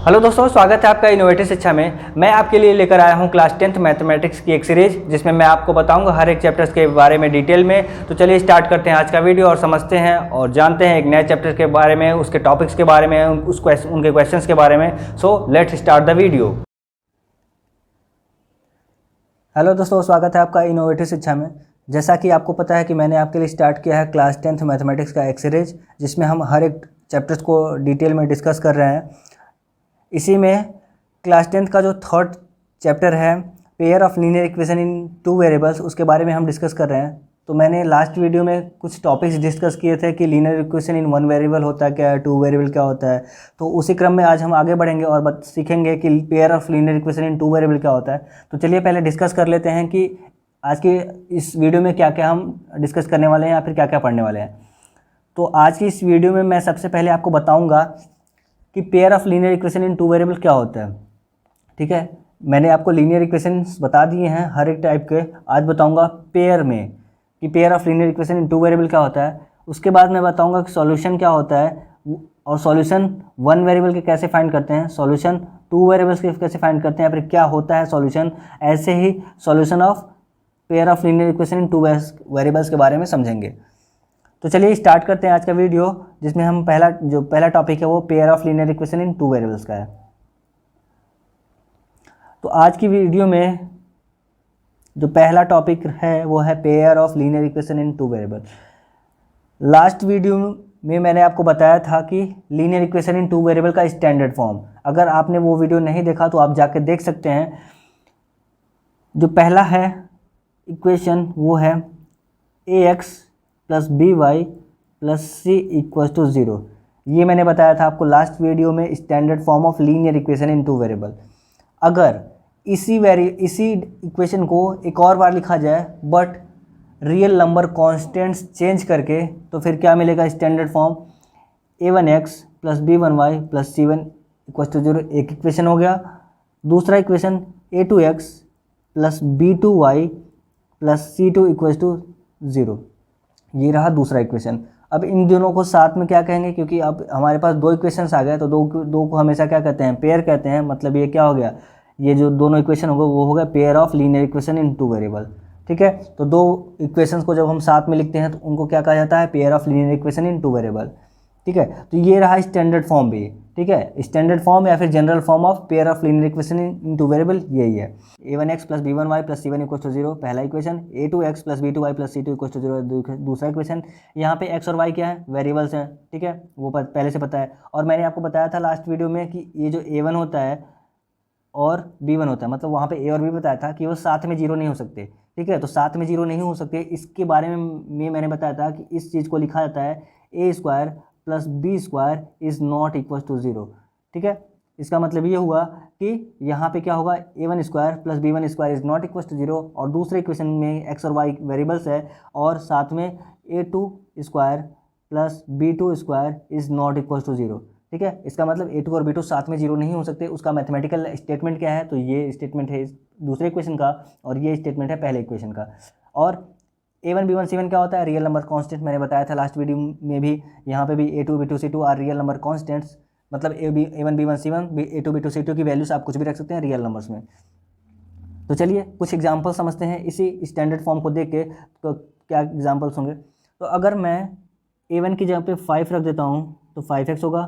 Hello दोस्तों, स्वागत है आपका इनोवेटिव शिक्षा में। मैं आपके लिए लेकर आया हूं क्लास 10th मैथमेटिक्स की एक सीरीज, जिसमें मैं आपको बताऊंगा हर एक चैप्टर्स के बारे में डिटेल में। तो चलिए स्टार्ट करते हैं आज का वीडियो और समझते हैं और जानते हैं एक नए चैप्टर के बारे में, उसके टॉपिक्स के बारे में, उनके क्वेश्चंस के बारे में। So let's start the video. Hello दोस्तों, स्वागत है आपका इनोवेटिव शिक्षा में। जैसा कि आपको पता है कि मैंने आपके लिए स्टार्ट किया है क्लास 10th मैथमेटिक्स का एक सीरीज, जिसमें हम हर एक चैप्टर्स को डिटेल में डिस्कस कर रहे हैं। इसी में क्लास 10th का जो थर्ड चैप्टर है pair of linear equation in two variables, उसके बारे में हम डिस्कस कर रहे हैं। तो मैंने लास्ट वीडियो में कुछ टॉपिक्स डिस्कस किए थे कि linear equation in one variable होता है क्या है, टू वेरिएबल क्या होता है। तो उसी क्रम में आज हम आगे बढ़ेंगे और सीखेंगे कि pair of linear equation in two variable क्या होता है। तो चलिए पहले डिस्कस कर लेते हैं कि आज के इस वीडियो में क्या क्या हम डिस्कस करने वाले हैं या फिर क्या क्या पढ़ने वाले हैं। तो आज की इस वीडियो में मैं सबसे पहले आपको बताऊँगा कि pair of linear equation in two variable क्या होता है। ठीक है, मैंने आपको लीनियर इक्वेशंस बता दिए हैं हर एक टाइप के। आज बताऊंगा पेयर में कि pair of linear equation in two variable क्या होता है। उसके बाद मैं बताऊंगा कि सॉल्यूशन क्या होता है और सॉल्यूशन वन वेरिएबल के कैसे फाइंड करते हैं, सॉल्यूशन टू वेरिएबल्स के कैसे फाइंड करते हैं, फिर क्या होता है सॉल्यूशन। ऐसे ही solution of pair of linear equation in two variables के बारे में समझेंगे। तो चलिए स्टार्ट करते हैं आज का वीडियो, जिसमें हम पहला टॉपिक है वो pair of linear equation in two variables का है। तो आज की वीडियो में जो पहला टॉपिक है वो है pair of linear equation in two variable. Last video में मैंने आपको बताया था कि linear equation in two variable का स्टैंडर्ड फॉर्म। अगर आपने वो वीडियो नहीं देखा तो आप जाके देख सकते हैं। जो पहला है इक्वेशन वो है ax plus b y plus c equal to 0। ये मैंने बताया था आपको लास्ट वीडियो में, standard form of linear equation in two variable. अगर इसी इक्वेशन को एक और बार लिखा जाए but real number constants change करके, तो फिर क्या मिलेगा standard form a1x plus b1y plus c1 equal to 0। एक इक्वेशन हो गया। दूसरा equation a2x plus b2y plus c2 equal to 0। ये रहा दूसरा इक्वेशन। अब इन दोनों को साथ में क्या कहेंगे, क्योंकि अब हमारे पास दो इक्वेशंस आ गए तो दो को हमेशा क्या कहते हैं, पेयर कहते हैं। मतलब ये क्या हो गया, ये जो दोनों इक्वेशन होगा वो हो गया pair of linear equation in two variable. ठीक है, तो दो इक्वेशंस को जब हम साथ में लिखते हैं तो उनको क्या कहा जाता है, pair of linear equation in two variable. ठीक है, तो ये रहा स्टैंडर्ड फॉर्म भी। ठीक है, स्टैंडर्ड फॉर्म या फिर general form of pair of linear equation in two variable यही है। a1x plus b1y plus c1 equal to 0 पहला equation, a2x plus b2y plus c2 equal to 0 दूसरा इक्वेशन। यहाँ पे x और y क्या है, वेरिएबल्स हैं। ठीक है, वो पहले से पता है। और मैंने आपको बताया था लास्ट वीडियो में कि ये जो a1 होता है और b1 होता है, मतलब वहाँ पे a और b बताया था कि वो साथ में जीरो नहीं हो सकते। ठीक है, तो साथ में जीरो नहीं हो सकते, इसके बारे में मैंने बताया था कि इस चीज़ को लिखा जाता है a square plus b square is not equal to 0। ठीक है, इसका मतलब ये हुआ कि यहाँ पे क्या होगा, a1 square plus b1 square is not equal to 0। और दूसरे इक्वेशन में x और y वेरिएबल्स है और साथ में a2 square plus b2 square is not equal to 0। ठीक है, इसका मतलब a2 और b2 साथ में जीरो नहीं हो सकते। उसका मैथमेटिकल स्टेटमेंट क्या है, तो ये स्टेटमेंट है दूसरे इक्वेशन का और ये स्टेटमेंट है पहले इक्वेशन का। और a1 b1 c1 क्या होता है, रियल नंबर कांस्टेंट। मैंने बताया था लास्ट वीडियो में भी, यहाँ पे भी a2 b2 c2 are real number constants. मतलब a1 b1 c1 a2 b2 c2 की वैल्यूज आप कुछ भी रख सकते हैं रियल नंबर्स में। तो चलिए कुछ एग्जांपल समझते हैं इसी स्टैंडर्ड फॉर्म को देख के। तो क्या एग्जांपल्स होंगे, तो अगर मैं a1 की जगह पे 5 रख देता हूँ तो 5x होगा,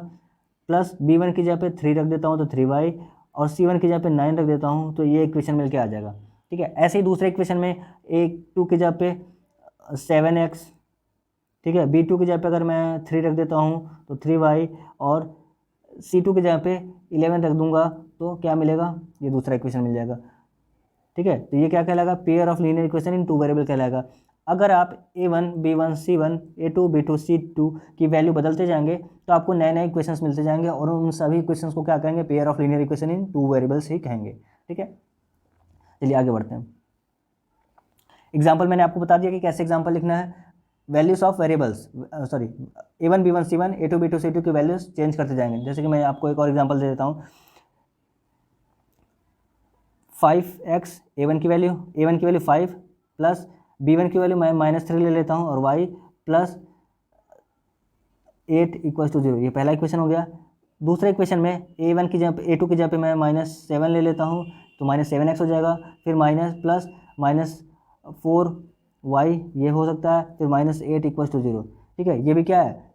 प्लस b1 की जगह पे 3 रख देता हूँ तो 3y, और c1 की जगह पे 9 रख देता हूँ तो ये इक्वेशन मिल के आ जाएगा। ठीक है, ऐसे ही दूसरे इक्वेशन में a2 की जगह पे 7x, ठीक है, b2 की जगह पे अगर मैं 3 रख देता हूँ तो 3y, और c2 की जगह पे 11 रख दूंगा तो क्या मिलेगा, ये दूसरा इक्वेशन मिल जाएगा। ठीक है, तो ये क्या कहलाएगा, pair of linear equation in two variable कहलाएगा। अगर आप a1 b1 c1 a2 b2 c2 की वैल्यू बदलते जाएंगे तो आपको नए नए इक्वेशंस मिलते जाएंगे और उन सभी इक्वेशंस को क्या कहेंगे, pair of linear equation in two variables ही कहेंगे। ठीक है, चलिए आगे बढ़ते हैं। एग्जाम्पल मैंने आपको बता दिया कि कैसे एग्जाम्पल लिखना है। Values of variables, sorry a1 b1 c1 a2 b2 c2 की वैल्यूज चेंज करते जाएंगे। जैसे कि मैं आपको एक और एग्जांपल दे देता हूँ। 5x a1 की वैल्यू 5 प्लस b1 की वैल्यू मैं -3 ले लेता हूँ और y प्लस 8 इक्वल टू 0। ये पहला इक्वेशन हो गया। दूसरे इक्वेशन में a1 की जगह a2 की जगह पे मैं -7 ले लेता हूँ तो -7x हो जाएगा, फिर माइनस प्लस -4y ये हो सकता है, फिर -8 इक्वल्स टू 0। ठीक है, ये भी क्या है,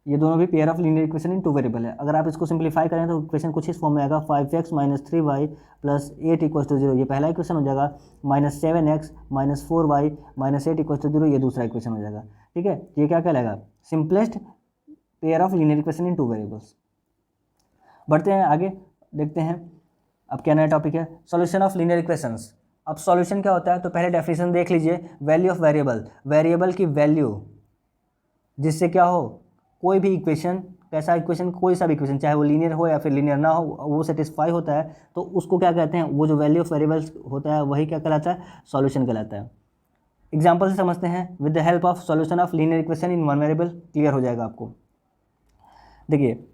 ये दोनों भी pair of linear equation in two variable है। अगर आप इसको सिंप्लीफाई करें तो इक्वेशन कुछ इस फॉर्म में आएगा 5x - 3y + 8 इक्वल्स टू 0। ये पहला इक्वेशन हो जाएगा, -7x - 4y - 8 इक्वल्स टू 0 ये दूसरा इक्वेशन हो जाएगा। ठीक है, ये क्या कहलाएगा, simplest pair of linear equation in two variables. बढ़ते हैं आगे, देखते हैं अब क्या नया टॉपिक है, सॉल्यूशन ऑफ लीनियर इक्वेशंस। अब सॉल्यूशन क्या होता है, तो पहले डेफिनेशन देख लीजिए, वैल्यू ऑफ वेरिएबल, वेरिएबल की वैल्यू जिससे क्या हो, कोई भी इक्वेशन, कैसा इक्वेशन, कोई सा भी इक्वेशन चाहे वो लीनियर हो या फिर लीनियर ना हो, वो सेटिस्फाई होता है तो उसको क्या कहते हैं, वो जो वैल्यू ऑफ वेरिएबल्स होता है वही क्या कहलाता है, सॉल्यूशन कहलाता है। एग्जाम्पल से समझते हैं, with the help of solution of linear equation in one variable, clear हो जाएगा आपको। देखिए,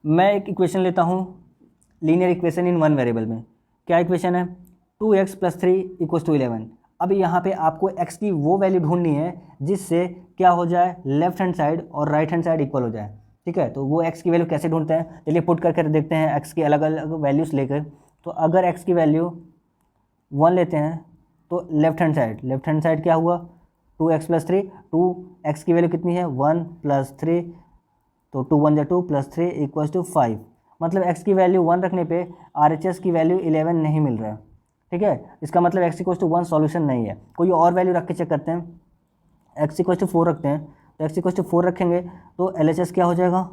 मैं एक इक्वेशन लेता हूँ linear equation in one variable में। क्या इक्वेशन है, 2x + 3 = 11। अब यहाँ पे आपको x की वो वैल्यू ढूंढनी है जिससे क्या हो जाए, लेफ्ट हैंड साइड और राइट हैंड साइड इक्वल हो जाए। ठीक है, तो वो x की वैल्यू कैसे ढूंढते हैं, चलिए पुट करके देखते हैं x की अलग अलग वैल्यूज़ लेकर। तो अगर x की वैल्यू 1 लेते हैं तो लेफ्ट हैंड साइड क्या हुआ, 2x + 3, 2x की वैल्यू कितनी है 1 + 3, तो 2 1 2 + 3 = 5। मतलब x की वैल्यू 1 रखने पे RHS की वैल्यू 11 नहीं मिल रहा है। ठीक है, इसका मतलब x = 1 सॉल्यूशन नहीं है। कोई और वैल्यू रख के चेक करते हैं, x = 4 रखते हैं, तो x = 4 रखेंगे तो LHS क्या हो जाएगा,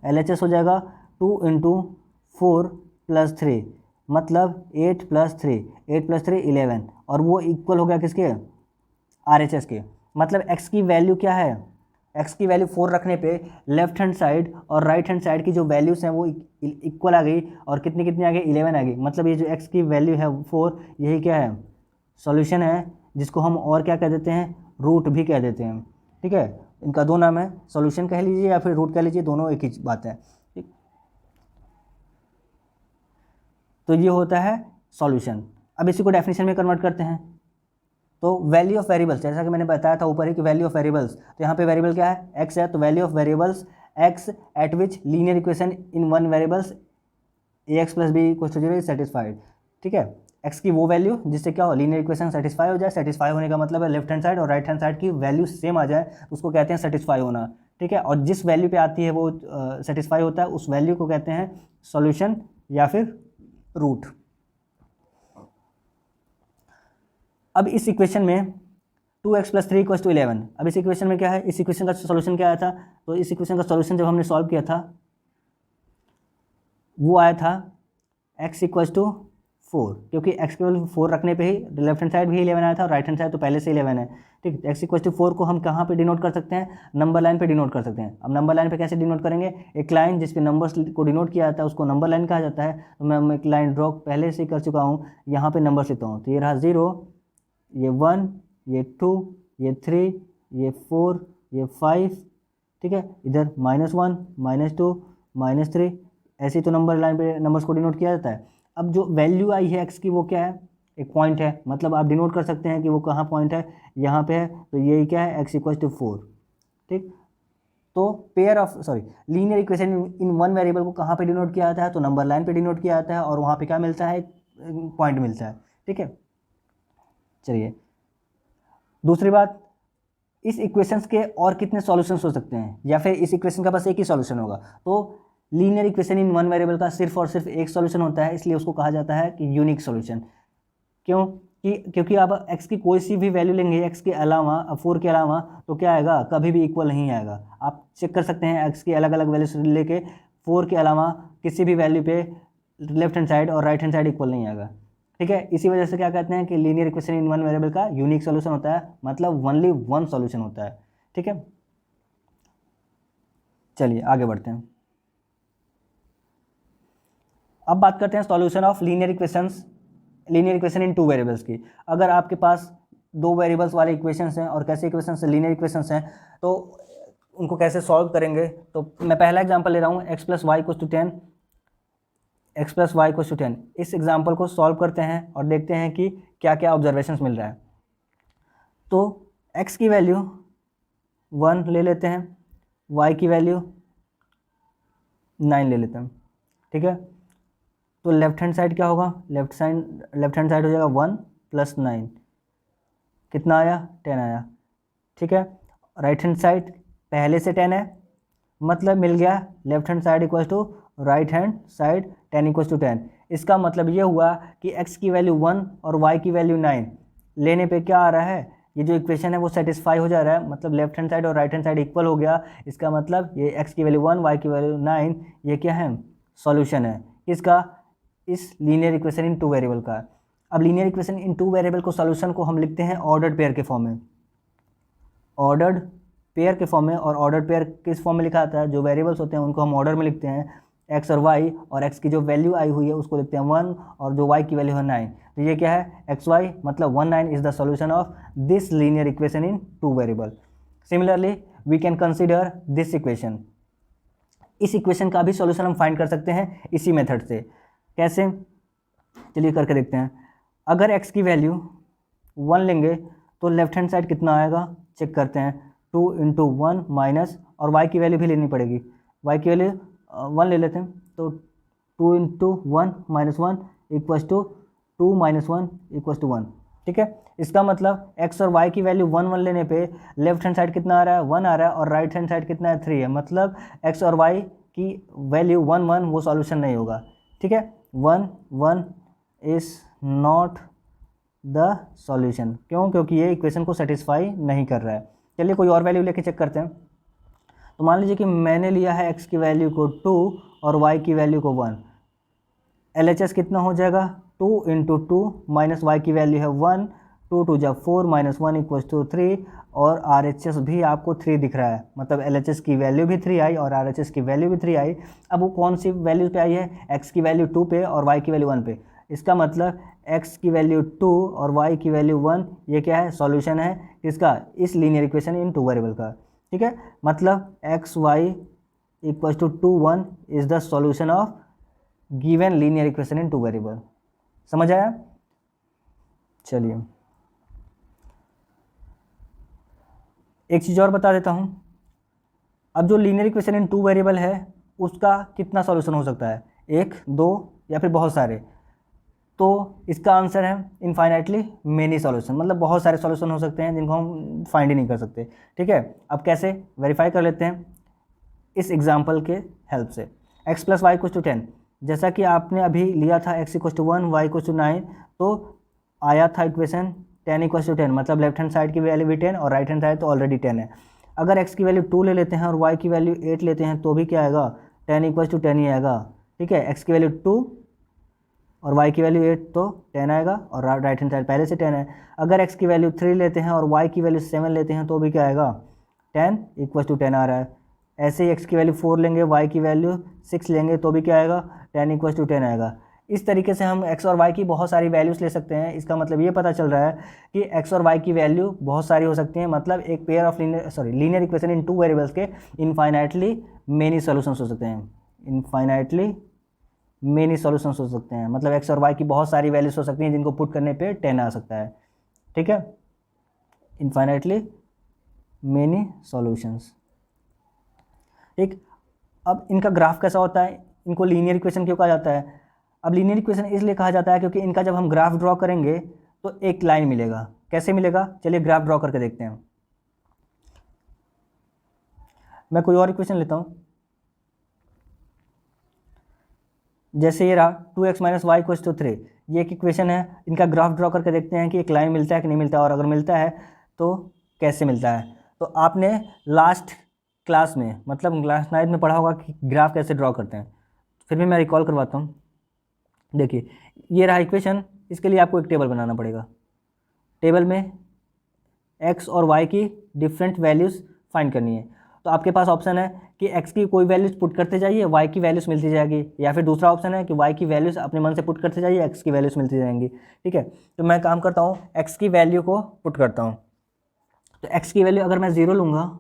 LHS हो जाएगा 2 × 4 + 3, मतलब 8 + 3, 8 + 3 11, और वो इक्वल हो गया किसके, RHS के। मतलब x की वैल्यू क्या है, x की वैल्यू 4 रखने पे लेफ्ट हैंड साइड और राइट हैंड साइड की जो वैल्यूज़ हैं वो इक्वल आ गई, और कितनी कितनी आ गई, 11 आ गई। मतलब ये जो x की वैल्यू है 4, यही क्या है, सॉल्यूशन है, जिसको हम और क्या कह देते हैं, रूट भी कह देते हैं। ठीक है, इनका दो नाम है, सॉल्यूशन कह लीजिए या फिर रूट कह लीजिए, दोनों एक ही बात है। ठीक, तो ये होता है सॉल्यूशन। अब इसी को डेफिनेशन में कन्वर्ट करते हैं, तो वैल्यू ऑफ वेरिएबल्स, जैसा कि मैंने बताया था ऊपर ही कि वैल्यू ऑफ वेरिएबल्स, तो यहाँ पे वेरिएबल क्या है, x है, तो value of variables x eight which linear equation in one variables ax + b = 0 is satisfied. ठीक है, x की वो वैल्यू जिससे क्या हो, लीनियर इक्वेशन सेटिस्फाई हो जाए। सेटिस्फाई होने का मतलब है लेफ्ट हैंड साइड और राइट हैंड साइड की वैल्यू सेम आ जाए, उसको कहते हैं सेटिस्फाई होना। ठीक है, और जिस वैल्यू पे आती है वो सेटिस्फाई होता है, उस वैल्यू को कहते हैं सॉल्यूशन या फिर रूट। अब इस इक्वेशन में 2x + 3 = 11। अब इस इक्वेशन में क्या है, इस इक्वेशन का सॉल्यूशन क्या आया था, तो इस इक्वेशन का सॉल्यूशन जब हमने सॉल्व किया था वो आया था x = 4, क्योंकि x की वैल्यू 4 रखने पे ही लेफ्ट हैंड साइड भी 11 आया था और राइट हैंड साइड तो पहले से 11 है। ठीक, x = 4 को हम कहाँ पे डिनोट कर सकते हैं, नंबर लाइन पे डिनोट कर सकते हैं। अब नंबर लाइन पे कैसे डिनोट करेंगे, एक लाइन जिस पे नंबर्स को डिनोट किया जाता है उसको नंबर लाइन कहा जाता है। तो मैं एक लाइन ड्रॉ पहले से कर चुका हूँ, यहाँ पे नंबर लिखता हूँ, तो ये रहा 0, ये 1, ये 2, ये 3, ये 4, ये 5। ठीक है, इधर -1, -2, -3, ऐसे तो नंबर लाइन पे नंबर्स को डिनोट किया जाता है। अब जो वैल्यू आई है x की वो क्या है, एक पॉइंट है, मतलब आप डिनोट कर सकते हैं कि वो कहाँ पॉइंट है, यहाँ पे है, तो यही क्या है, x = 4। ठीक, तो pair of linear equation in one variable को कहाँ पे डिनोट किया जाता है, तो नंबर लाइन पे डिनोट किया जाता है, और वहाँ पे क्या मिलता है, पॉइंट मिलता है। ठीक है, चलिए दूसरी बात, इस इक्वेशंस के और कितने सॉल्यूशंस हो सकते हैं, या फिर इस इक्वेशन का बस एक ही सॉल्यूशन होगा। तो linear equation in one variable का सिर्फ और सिर्फ एक सॉल्यूशन होता है, इसलिए उसको कहा जाता है कि यूनिक सॉल्यूशन। क्यों, क्योंकि आप x की कोई सी भी वैल्यू लेंगे x के अलावा, 4 के अलावा, तो क्या आएगा, कभी भी इक्वल नहीं आएगा। आप चेक कर सकते हैं x की अलग अलग वैल्यू लेके 4 के अलावा किसी भी वैल्यू पे लेफ्ट हैंड साइड और राइट हैंड साइड इक्वल नहीं आएगा। ठीक है, इसी वजह से क्या कहते हैं कि linear equation in one variable का यूनिक सॉल्यूशन होता है, मतलब ओनली वन सॉल्यूशन होता है। ठीक है, चलिए आगे बढ़ते हैं। अब बात करते हैं solution of linear equation in two variables की। अगर आपके पास दो वेरिएबल्स वाले इक्वेशंस हैं, और कैसे इक्वेशंस, लीनियर इक्वेशंस हैं, तो उनको कैसे सॉल्व करेंगे, तो मैं पहला एग्जांपल ले रहा हूँ, x + y = 10, x + y = 10। इस एग्जांपल को सॉल्व करते हैं और देखते हैं कि क्या क्या ऑब्जर्वेशंस मिल रहा है। तो x की वैल्यू 1 ले लेते हैं, y की वैल्यू 9 ले लेते हैं, ठीक है। तो लेफ्ट हैंड साइड क्या होगा, लेफ्ट हैंड साइड हो जाएगा 1 + 9, कितना आया, 10 आया, ठीक है। राइट हैंड साइड पहले से 10 है, मतलब मिल गया left hand side equal to right hand side 10 = 10। इसका मतलब ये हुआ कि x की वैल्यू 1 और y की वैल्यू 9 लेने पे क्या आ रहा है, ये जो इक्वेशन है वो सेटिस्फाई हो जा रहा है, मतलब लेफ्ट हैंड साइड और राइट हैंड साइड इक्वल हो गया। इसका मतलब ये x की वैल्यू 1 y की वैल्यू 9 ये क्या है, सॉल्यूशन है इसका, इस linear equation in two variable का। अब linear equation in two variable को सॉल्यूशन को हम लिखते हैं ऑर्डर्ड पेयर के फॉर्म में, ऑर्डर्ड पेयर के फॉर्म में। और ऑर्डर पेयर किस फॉर्म में लिखा जाता है, जो वेरिएबल्स होते हैं उनको हम ऑर्डर में लिखते हैं, एक्स और वाई, और एक्स की जो वैल्यू आई हुई है उसको लिखते हैं 1 और जो वाई की वैल्यू है 9। तो ये क्या है, एक्स वाई मतलब 1 9 is the solution of this linear equation in two variable. Similarly we can consider this equation, इस इक्वेशन का भी सॉल्यूशन हम फाइंड कर सकते हैं इसी मेथड से। कैसे, चलिए करके देखते हैं। अगर एक्स की वैल्यू 1 लेंगे तो लेफ्ट हैंड साइड कितना आएगा, चेक करते हैं, 2 × 1 माइनस, और y की वैल्यू भी लेनी पड़ेगी, y की वैल्यू 1 ले लेते हैं, तो 2 × 1 - 1 = 2 - 1 = 1, ठीक है। इसका मतलब x और y की वैल्यू 1 1 लेने पे लेफ्ट हैंड साइड कितना आ रहा है, 1 आ रहा है, और राइट हैंड साइड कितना है, 3 है, मतलब x और y की वैल्यू 1 1 वो सॉल्यूशन नहीं होगा, ठीक है। 1 1 इज़ नॉट द सॉल्यूशन, क्यों, क्योंकि ये इक्वेशन को सेटिस्फाई नहीं कर रहा है। चलिए कोई और वैल्यू लेके चेक करते हैं। तो मान लीजिए कि मैंने लिया है x की वैल्यू को 2 और y की वैल्यू को 1, LHS कितना हो जाएगा, 2 × 2 माइनस y की वैल्यू है 1, 2 2 जा 4 - 1 = 3, और RHS भी आपको 3 दिख रहा है, मतलब LHS की वैल्यू भी 3 आई और RHS की वैल्यू भी 3 आई। अब वो कौन सी वैल्यू पे आई है, x की वैल्यू 2 पे और y की वैल्यू 1 पे। इसका मतलब x की वैल्यू 2 और y की वैल्यू 1, ये क्या है, सॉल्यूशन है किसका, इस linear equation in two variable का, ठीक है। मतलब x y = 2 1 is the solution of given linear equation in two variable. समझ आया, चलिए एक चीज़ और बता देता हूँ। अब जो linear equation in two variable है उसका कितना सॉल्यूशन हो सकता है, 1 2 या फिर बहुत सारे। तो इसका आंसर है इनफाइनाइटली मेनी सॉल्यूशन, मतलब बहुत सारे सॉल्यूशन हो सकते हैं जिनको हम फाइंड ही नहीं कर सकते, ठीक है। अब कैसे वेरीफाई कर लेते हैं इस एग्जांपल के हेल्प से। x + y = 10, जैसा कि आपने अभी लिया था x = 1 y = 9, तो आया था इक्वेशन 10 = 10, मतलब लेफ्ट हैंड साइड की वैल्यू भी 10 और राइट हैंड साइड तो ऑलरेडी 10 है। अगर x की वैल्यू 2 ले लेते हैं और y की वैल्यू 8 लेते हैं तो भी क्या आएगा, 10 = 10 ही आएगा, ठीक है। x की वैल्यू 2 और y की वैल्यू 8 तो 10 आएगा, और राइट हैंड साइड पहले से 10 है। अगर x की वैल्यू 3 लेते हैं और y की वैल्यू 7 लेते हैं तो भी क्या आएगा, 10 = 10 आ रहा है। ऐसे ही x की वैल्यू 4 लेंगे, y की वैल्यू 6 लेंगे तो भी क्या आएगा, 10 = 10 आएगा। इस तरीके से हम x और y की बहुत सारी वैल्यूज़ ले सकते हैं। इसका मतलब ये पता चल रहा है कि x और y की वैल्यू बहुत सारी हो सकती हैं, मतलब एक pair of linear equation in two variables के इनफाइनाइटली मेनी सॉल्यूशंस हो सकते हैं, इनफाइनाइटली मेनी सॉल्यूशंस हो सकते हैं, मतलब x और y की बहुत सारी वैल्यूज हो सकती हैं जिनको पुट करने पे 10 आ सकता है, ठीक है। इनफाइनाइटली मेनी सॉल्यूशंस, ठीक। अब इनका ग्राफ कैसा होता है, इनको लीनियर इक्वेशन क्यों कहा जाता है। अब लीनियर इक्वेशन इसलिए कहा जाता है क्योंकि इनका जब हम ग्राफ ड्रॉ करेंगे तो एक लाइन मिलेगा। कैसे मिलेगा, चलिए ग्राफ ड्रॉ करके देखते हैं। मैं कोई और इक्वेशन लेता हूँ, जैसे ये रहा 2x - y = 3, ये एक इक्वेशन है। इनका ग्राफ ड्रॉ करके देखते हैं कि एक लाइन मिलता है कि नहीं मिलता, और अगर मिलता है तो कैसे मिलता है। तो आपने लास्ट क्लास में, मतलब क्लास 9 में पढ़ा होगा कि ग्राफ कैसे ड्रॉ करते हैं, फिर भी मैं रिकॉल करवाता हूँ। देखिए ये रहा इक्वेशन, इसके लिए आपको एक टेबल बनाना पड़ेगा। टेबल में x और y की डिफरेंट वैल्यूज़ फाइंड करनी है। तो आपके पास ऑप्शन है कि x की कोई वैल्यूज़ पुट करते जाइए, y की वैल्यूज़ मिलती जाएगी, या फिर दूसरा ऑप्शन है कि y की वैल्यूज़ अपने मन से पुट करते जाइए, x की वैल्यूज़ मिलती जाएंगी, ठीक है। तो मैं काम करता हूँ, x की वैल्यू को पुट करता हूँ। तो x की वैल्यू अगर मैं 0 लूँगा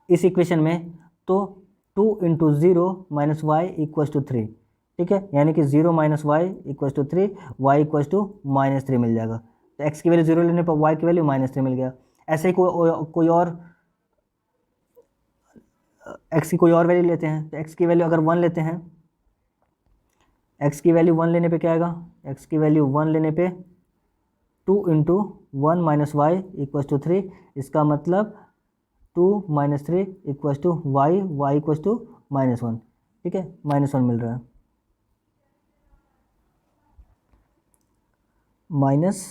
इस इक्वेशन में, तो 2 × 0 - y = 3, ठीक है, यानी कि 0 - y = 3, y = -3 मिल जाएगा। तो x की वैल्यू 0 लेने पर y की वैल्यू -3 मिल गया। ऐसे ही कोई और एक्स की कोई और वैल्यू लेते हैं, तो एक्स की वैल्यू अगर 1 लेते हैं, एक्स की वैल्यू 1 लेने पे क्या आएगा, एक्स की वैल्यू 1 लेने पे 2 into 1 minus y equals to 3, इसका मतलब 2 minus 3 equals to y, y equals to -1, ठीक है, -1 मिल रहा है, माइनस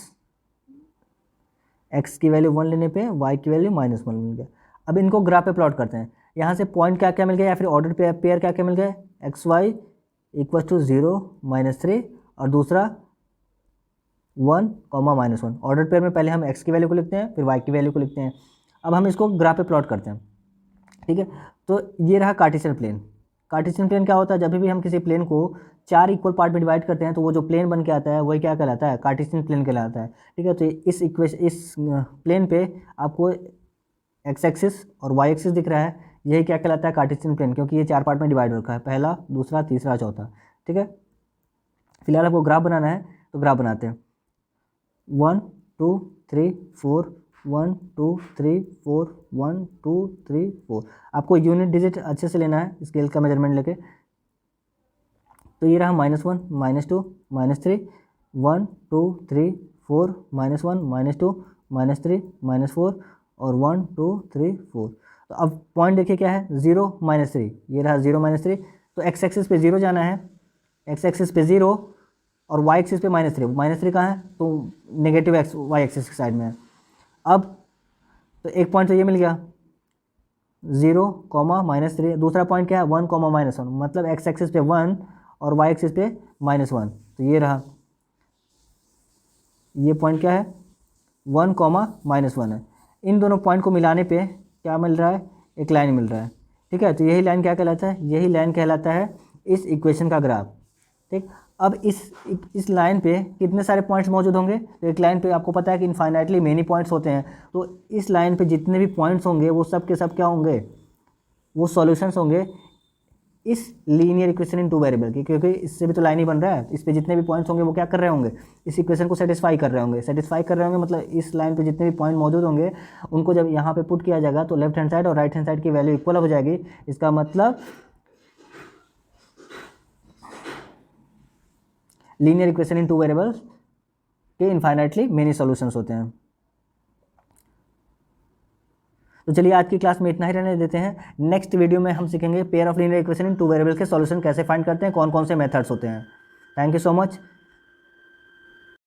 एक्स की वैल्यू 1 लेने पे वाई की वैल्यू -1 मिल गया। अब इनको ग्राफ पे प्लॉट करते हैं, यहाँ से पॉइंट क्या क्या मिल गया या फिर ऑर्डर पेयर क्या क्या मिल गया, एक्स वाई इक्वल टू 0 -3 और दूसरा 1, -1। ऑर्डर पेयर में पहले हम एक्स की वैल्यू को लिखते हैं, फिर वाई की वैल्यू को लिखते हैं। अब हम इसको ग्राफ पे प्लॉट करते हैं, ठीक है। तो ये रहा कार्टेशियन प्लेन। कार्टेशियन प्लेन क्या होता है, जब भी हम किसी प्लेन को 4 इक्वल पार्ट में डिवाइड करते हैं तो वो जो प्लेन बन के आता है वही क्या कहलाता है, कार्टेशियन प्लेन कहलाता है, ठीक है। तो इस प्लेन पे आपको एक्स एक्सिस और वाई एक्सिस दिख रहा है, यही क्या कहलाता है, कार्टेशियन प्लेन, क्योंकि ये 4 पार्ट में डिवाइड हो रखा है, पहला, दूसरा, तीसरा, चौथा, ठीक है। फिलहाल आपको ग्राफ बनाना है तो ग्राफ बनाते हैं, 1 2 3 4, 1 2 3 4, 1 2 3 4। आपको यूनिट डिजिट अच्छे से लेना है, स्केल का मेजरमेंट लेके। तो ये रहा -1 -2 -3, 1 2 3 4, -1 -2 -3 -4 और 1 2 3 4। तो अब पॉइंट देखिए क्या है, 0 -3, ये रहा 0 -3। तो एक्स एक्सिस पे 0 जाना है, एक्स एक्सिस पे 0 और वाई एक्सिस पे -3 कहाँ है, तो नेगेटिव एक्स वाई एक्सिस की साइड में है। अब तो एक पॉइंट तो ये मिल गया 0, -3, दूसरा पॉइंट क्या है 1, -1, मतलब एक्स एक्सिस पे 1 और वाई एक्सिस पे -1। तो ये रहा, ये पॉइंट क्या है 1, -1 है। इन दोनों पॉइंट को मिलाने पे क्या मिल रहा है, एक लाइन मिल रहा है, ठीक है। तो यही लाइन क्या कहलाता है, यही लाइन कहलाता है इस इक्वेशन का ग्राफ, ठीक। अब इस लाइन पे कितने सारे पॉइंट्स मौजूद होंगे, तो एक लाइन पे आपको पता है कि इनफाइनाइटली मेनी पॉइंट्स होते हैं, तो इस लाइन पे जितने भी पॉइंट्स होंगे वो सब के सब क्या होंगे, वो सॉल्यूशंस होंगे इस लीनियर इक्वेशन इन 2 वेरिएबल की, क्योंकि इससे भी तो लाइन ही बन रहा है। इस पे जितने भी पॉइंट्स होंगे वो क्या कर रहे होंगे, इस इक्वेशन को सेटिस्फाई कर रहे होंगे, मतलब इस लाइन पे जितने भी पॉइंट मौजूद होंगे उनको जब यहाँ पे पुट किया जाएगा तो लेफ्ट हैंड साइड और राइट हैंड साइड की वैल्यू इक्वल हो जाएगी। इसका मतलब लीनियर इक्वेशन इन 2 वेरिएबल्स के इनफाइनाइटली मेनी सॉल्यूशंस होते हैं। तो चलिए आज की क्लास में इतना ही रहने देते हैं। नेक्स्ट वीडियो में हम सीखेंगे pair of linear equation in 2 variable के सॉल्यूशन कैसे फाइंड करते हैं, कौन कौन से मेथड्स होते हैं। Thank you so much.